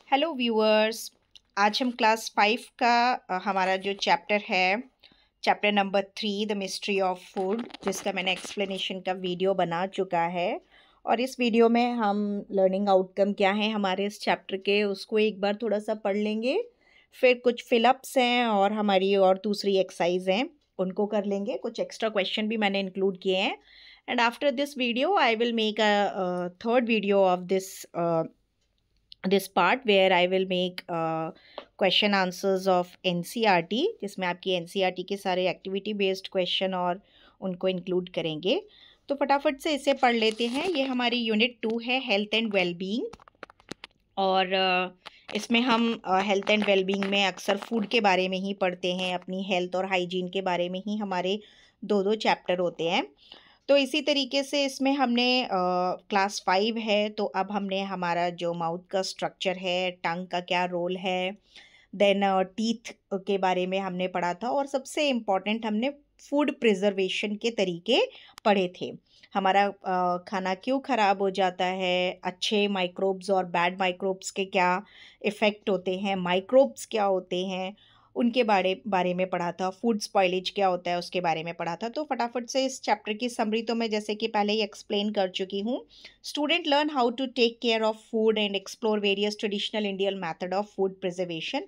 Hello viewers. आज हम class 5 का हमारा जो चैप्टर है, chapter number 3 the mystery of food, जिसका मैंने एक्सप्लेनेशन का वीडियो बना चुका है। और इस वीडियो में हम लर्निंग आउटकम क्या है हमारे इस चैप्टर के, उसको एक बार थोड़ा सा पढ़ लेंगे। फिर कुछ फिलअप्स हैं और हमारी और दूसरी एक्सरसाइज हैं, उनको कर लेंगे। कुछ एक्स्ट्रा क्वेश्चन भी मैंने इंक्लूड किए हैं। And after this video I will make a third video of this part where I will make question answers of NCERT, जिसमें आपकी NCERT के सारे एक्टिविटी बेस्ड क्वेश्चन और उनको इंक्लूड करेंगे। तो फटाफट से इसे पढ़ लेते हैं। ये हमारी यूनिट 2 है, हेल्थ एंड वेलबींग। और इसमें हम हेल्थ एंड वेलबींग में अक्सर फूड के बारे में ही पढ़ते हैं। अपनी हेल्थ और हाइजीन के बारे में ही हमारे दो चैप्टर होते हैं। तो इसी तरीके से इसमें हमने क्लास 5 है, तो अब हमने हमारा जो माउथ का स्ट्रक्चर है, टंग का क्या रोल है, देन टीथ के बारे में हमने पढ़ा था। और सबसे इम्पॉर्टेंट हमने फूड प्रिजर्वेशन के तरीके पढ़े थे। हमारा खाना क्यों ख़राब हो जाता है, अच्छे माइक्रोब्स और बैड माइक्रोब्स के क्या इफ़ेक्ट होते हैं, माइक्रोब्स क्या होते हैं, उनके बारे में पढ़ा था। फूड स्पॉइलेज क्या होता है उसके बारे में पढ़ा था। तो फटाफट से इस चैप्टर की समरी तो मैं जैसे कि पहले ही एक्सप्लेन कर चुकी हूँ। Student learn how to take care of food and explore various traditional Indian method of food preservation.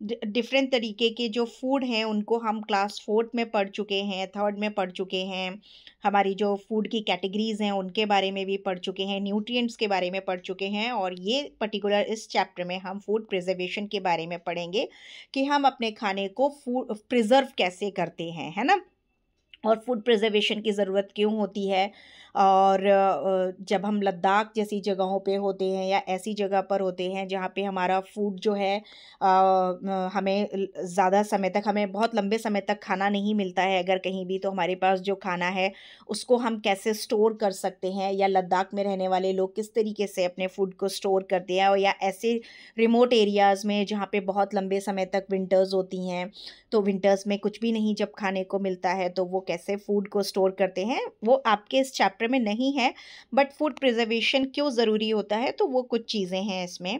Different तरीके के जो फूड हैं उनको हम क्लास 4 में पढ़ चुके हैं, 3rd में पढ़ चुके हैं। हमारी जो फूड की कैटेगरीज़ हैं उनके बारे में भी पढ़ चुके हैं, न्यूट्रिएंट्स के बारे में पढ़ चुके हैं। और ये पर्टिकुलर इस चैप्टर में हम फूड प्रिजर्वेशन के बारे में पढ़ेंगे कि हम अपने खाने को फूड प्रिजर्व कैसे करते हैं, है ना। और फूड प्रिजर्वेशन की ज़रूरत क्यों होती है। और जब हम लद्दाख जैसी जगहों पे होते हैं या ऐसी जगह पर होते हैं जहाँ पे हमारा फूड जो है हमें ज़्यादा समय तक, हमें बहुत लंबे समय तक खाना नहीं मिलता है अगर कहीं भी, तो हमारे पास जो खाना है उसको हम कैसे स्टोर कर सकते हैं, या लद्दाख में रहने वाले लोग किस तरीके से अपने फूड को स्टोर करते हैं। और या ऐसे रिमोट एरियाज़ में जहाँ पे बहुत लंबे समय तक विंटर्स होती हैं, तो विंटर्स में कुछ भी नहीं जब खाने को मिलता है, तो वो कैसे फूड को स्टोर करते हैं, वो आपके इस चैप्टर में नहीं है। बट फूड प्रिजर्वेशन क्यों ज़रूरी होता है, तो वो कुछ चीज़ें हैं इसमें।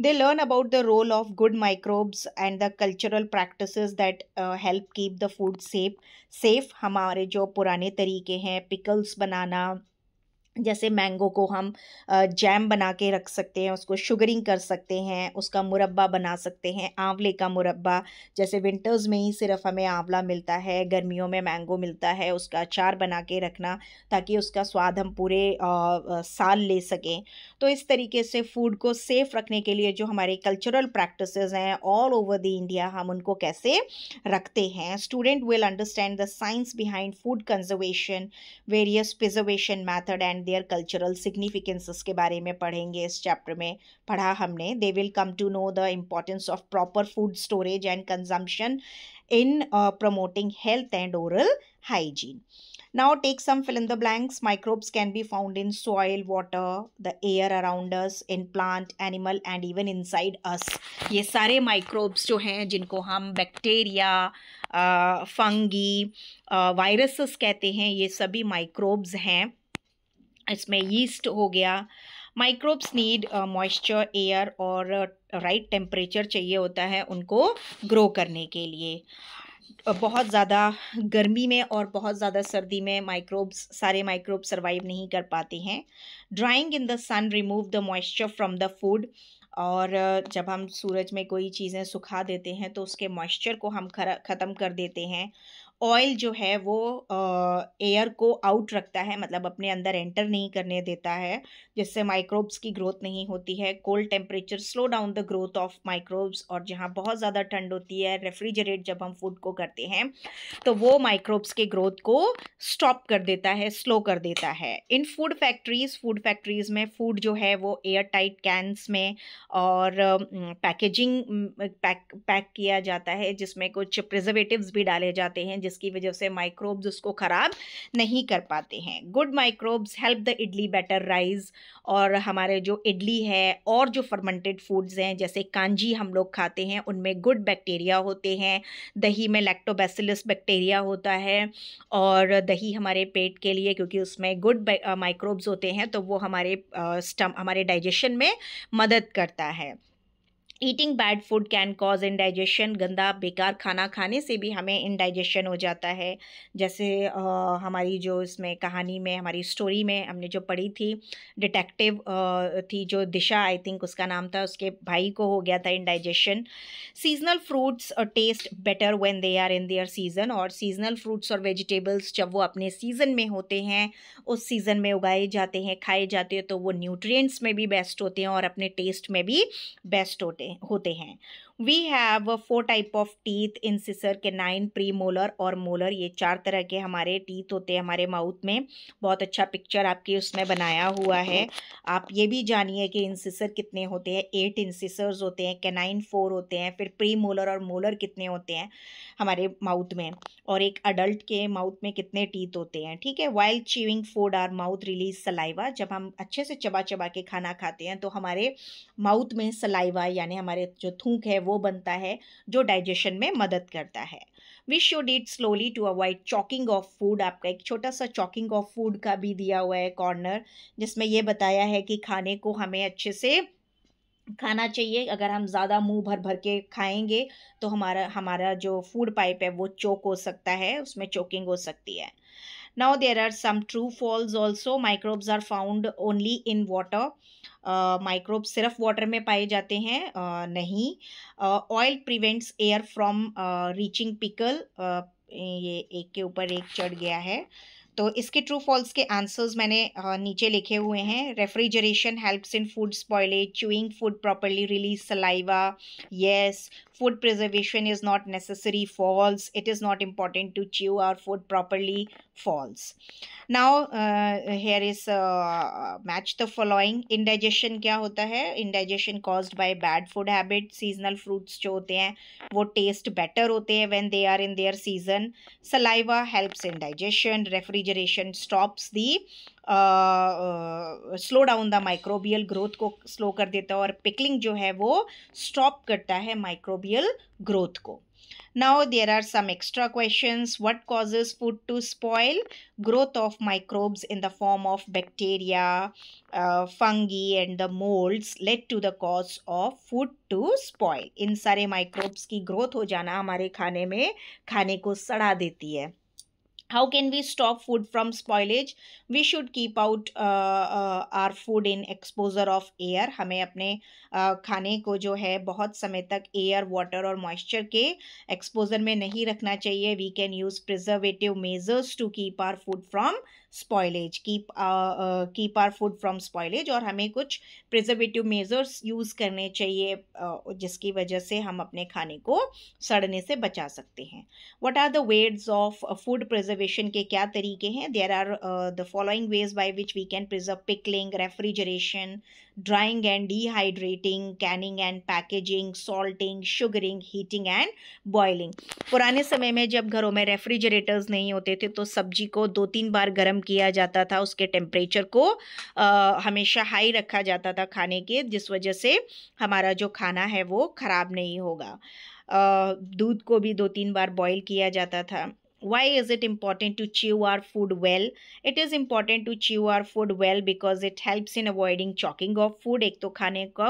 They learn about the role of good microbes and the cultural practices that help keep the food safe. हमारे जो पुराने तरीके हैं पिकल्स बनाना, जैसे मैंगो को हम जैम बना के रख सकते हैं, उसको शुगरिंग कर सकते हैं, उसका मुरब्बा बना सकते हैं, आंवले का मुरब्बा। जैसे विंटर्स में ही सिर्फ हमें आंवला मिलता है, गर्मियों में मैंगो मिलता है, उसका अचार बना के रखना ताकि उसका स्वाद हम पूरे साल ले सकें। तो इस तरीके से फूड को सेफ रखने के लिए जो हमारे कल्चरल प्रैक्टिसेस हैं ऑल ओवर द इंडिया, हम उनको कैसे रखते हैं। Student will understand the science behind food conservation, various preservation method and their cultural significances के बारे में पढ़ेंगे। इस चैप्टर में पढ़ा हमने। They will come to know the importance of proper food storage and consumption in promoting health and oral hygiene. Now take some fill in the blanks. Microbes can be found in soil, water, the air around us, in plant, animal and even inside us. ये सारे microbes जो हैं जिनको हम bacteria, fungi, viruses कहते हैं, ये सभी microbes हैं। इसमें यीस्ट हो गया। माइक्रोब्स नीड मॉइस्चर, एयर और राइट टेम्परेचर चाहिए होता है उनको ग्रो करने के लिए। बहुत ज़्यादा गर्मी में और बहुत ज़्यादा सर्दी में सारे माइक्रोब्स सर्वाइव नहीं कर पाते हैं। Drying in the sun remove the moisture from the food. और जब हम सूरज में कोई चीज़ें सुखा देते हैं तो उसके मॉइस्चर को हम ख़त्म कर देते हैं। ऑयल जो है वो एयर को आउट रखता है, मतलब अपने अंदर एंटर नहीं करने देता है, जिससे माइक्रोब्स की ग्रोथ नहीं होती है। Cold temperature slow down the growth of microbes. और जहाँ बहुत ज़्यादा ठंड होती है, रेफ्रिजरेट जब हम फूड को करते हैं तो वो माइक्रोब्स के ग्रोथ को स्टॉप कर देता है, स्लो कर देता है। इन फूड फैक्ट्रीज़ में फूड जो है वो एयर टाइट कैंस में और पैक किया जाता है, जिसमें कुछ प्रिजर्वेटिव्स भी डाले जाते हैं, जिसकी वजह से माइक्रोब्स उसको ख़राब नहीं कर पाते हैं। Good microbes help the idli batter rise. और हमारे जो इडली है और जो फर्मेंटेड फूड्स हैं जैसे कांजी हम लोग खाते हैं, उनमें गुड बैक्टीरिया होते हैं। दही में लैक्टोबैसिलस बैक्टीरिया होता है, और दही हमारे पेट के लिए, क्योंकि उसमें गुड माइक्रोब्स होते हैं, तो वो हमारे डाइजेशन में मदद करता है। Eating bad food can cause indigestion, गंदा बेकार खाना खाने से भी हमें इंडाइजेशन हो जाता है। जैसे हमारी जो इसमें कहानी में, हमारी स्टोरी में हमने जो पढ़ी थी, डिटेक्टिव थी जो दिशा, आई थिंक उसका नाम था, उसके भाई को हो गया था indigestion. Seasonal fruits taste better when they are in their season, और सीजनल फ्रूट्स और वेजिटेबल्स जब वो अपने सीजन में होते हैं, उस सीजन में उगाए जाते हैं, खाए जाते हैं, तो वो न्यूट्रिएंट्स में भी बेस्ट होते हैं और अपने टेस्ट में भी बेस्ट होते हैं। We have 4 type of teeth, incisor, canine, premolar और मोलर। ये 4 तरह के हमारे टीथ होते हैं हमारे माउथ में। बहुत अच्छा पिक्चर आपकी उसमें बनाया हुआ है। आप ये भी जानिए कि इंसिसर कितने होते हैं। 8 इंसिसर्स होते हैं, कैनाइन 4 होते हैं, फिर प्री मोलर और मोलर कितने होते हैं हमारे माउथ में, और एक अडल्ट के माउथ में कितने टीथ होते हैं। ठीक है। While chewing food are mouth release saliva. जब हम अच्छे से चबा चबा के खाना खाते हैं तो हमारे माउथ में सलाइवा यानी हमारे जो थूक है वो बनता है, जो डाइजेशन में मदद करता है। We should eat slowly to avoid choking of food. आपका एक छोटा सा चॉकिंग ऑफ फूड का भी दिया हुआ है कॉर्नर, जिसमें ये बताया है कि खाने को हमें अच्छे से खाना चाहिए। अगर हम ज़्यादा मुंह भर भर के खाएंगे तो हमारा हमारा जो फूड पाइप है वो चोक हो सकता है, उसमें चोकिंग हो सकती है। Now there are some true false also. Microbes are found only in water. Microbe सिर्फ वाटर में पाए जाते हैं? नहीं। Oil prevents air from reaching pickle. ये एक के ऊपर एक चढ़ गया है, तो इसके ट्रू फॉल्स के आंसर्स मैंने नीचे लिखे हुए हैं। Refrigeration helps in food spoilage, chewing food properly release saliva, yes. Food preservation is not necessary, false. It is not important to chew our food properly, false. Now here is match the following. Indigestion क्या होता है? Indigestion caused by bad food habit. Seasonal fruits जो होते हैं वो taste better होते हैं when they are in their season. Saliva helps in digestion. Refrigeration stops the slow down the microbial growth को स्लो कर देता है, और पिकलिंग जो है वो स्टॉप करता है माइक्रोबियल ग्रोथ को। Now there are some extra questions. What causes food to spoil? Growth of microbes in the form of bacteria, fungi and the molds led to the cause of food to spoil. इन सारे microbes की growth हो जाना हमारे खाने में खाने को सड़ा देती है। How can we stop food from spoilage? We should keep out our food in exposure of air. हमें अपने खाने को जो है बहुत समय तक एयर, वाटर और मॉइस्चर के एक्सपोजर में नहीं रखना चाहिए. We can use preservative measures to keep our food from spoilage. Keep our food from spoilage. और हमें कुछ प्रिजर्वेटिव मेजर्स यूज़ करने चाहिए जिसकी वजह से हम अपने खाने को सड़ने से बचा सकते हैं. What are the ways of food preservation के क्या तरीके हैं? There are the following ways by which we can preserve: pickling, refrigeration, drying and dehydrating, canning and packaging, salting, sugaring, heating and boiling. पुराने समय में जब घरों में रेफ्रिजरेटर्स नहीं होते थे तो सब्जी को 2-3 बार गर्म किया जाता था, उसके टेम्परेचर को हमेशा हाई रखा जाता था खाने के, जिस वजह से हमारा जो खाना है वो ख़राब नहीं होगा. दूध को भी 2-3 बार बॉईल किया जाता था. Why is it important to chew our food well? It is important to chew our food well because it helps in avoiding choking of food. एक तो खाने को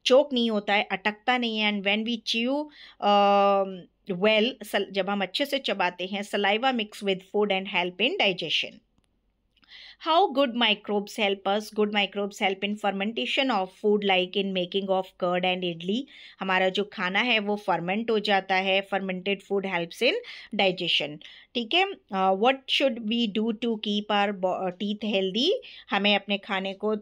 चोक नहीं होता है, अटकता नहीं है. And when we chew well, जब हम अच्छे से चबाते हैं, saliva mix with food and help in digestion. How good microbes help us? Good microbes help in fermentation of food, like in making of curd and idli. हमारा जो खाना है वो ferment हो जाता है. Fermented food helps in digestion. ठीक है. What should we do to keep our teeth healthy? हमें अपने खाने को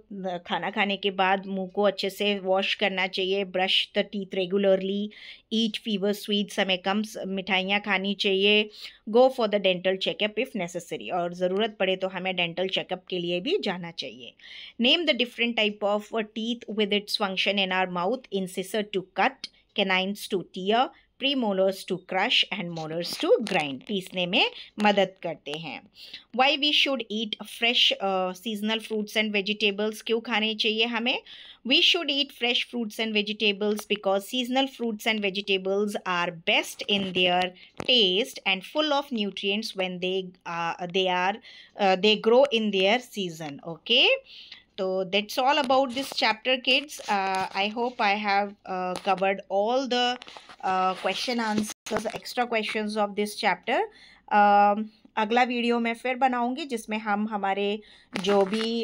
खाना खाने के बाद मुंह को अच्छे से वॉश करना चाहिए. Brush the teeth regularly. Eat fewer sweets. हमें कम मिठाइयाँ खानी चाहिए. Go for the dental checkup if necessary. और ज़रूरत पड़े तो हमें dental checkup के लिए भी जाना चाहिए. Name the different type of teeth with its function in our mouth. Incisor to cut, canines to tear, premolars to crush and molars to grind. पीसने में मदद करते हैं. Why we should eat fresh seasonal fruits and vegetables. क्यों खाने चाहिए हमें? We should eat fresh fruits and vegetables because seasonal fruits and vegetables are best in their taste and full of nutrients when they grow in their season. Okay. तो that's all about this chapter kids. I hope I have covered all the question answers, extra questions of this chapter. अगला video मैं फिर बनाऊंगी जिसमें हम हमारे जो भी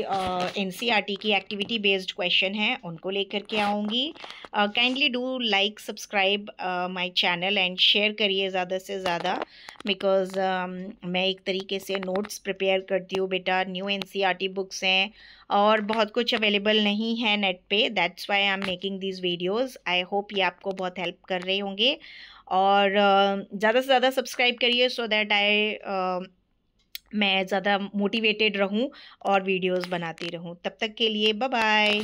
एनसीईआरटी की एक्टिविटी बेस्ड क्वेश्चन हैं उनको लेकर के आऊँगी. Kindly do like, subscribe my channel and share करिए ज़्यादा से ज़्यादा, बिकॉज़ मैं एक तरीके से नोट्स प्रिपेयर करती हूँ बेटा. न्यू एनसीईआरटी बुक्स हैं और बहुत कुछ अवेलेबल नहीं है नेट पे. That's why I am making these videos. I hope ये आपको बहुत हेल्प कर रहे होंगे. और ज़्यादा से ज़्यादा सब्सक्राइब करिए सो दैट मैं ज़्यादा मोटिवेटेड रहूं और वीडियोस बनाती रहूं. तब तक के लिए बाय बाय.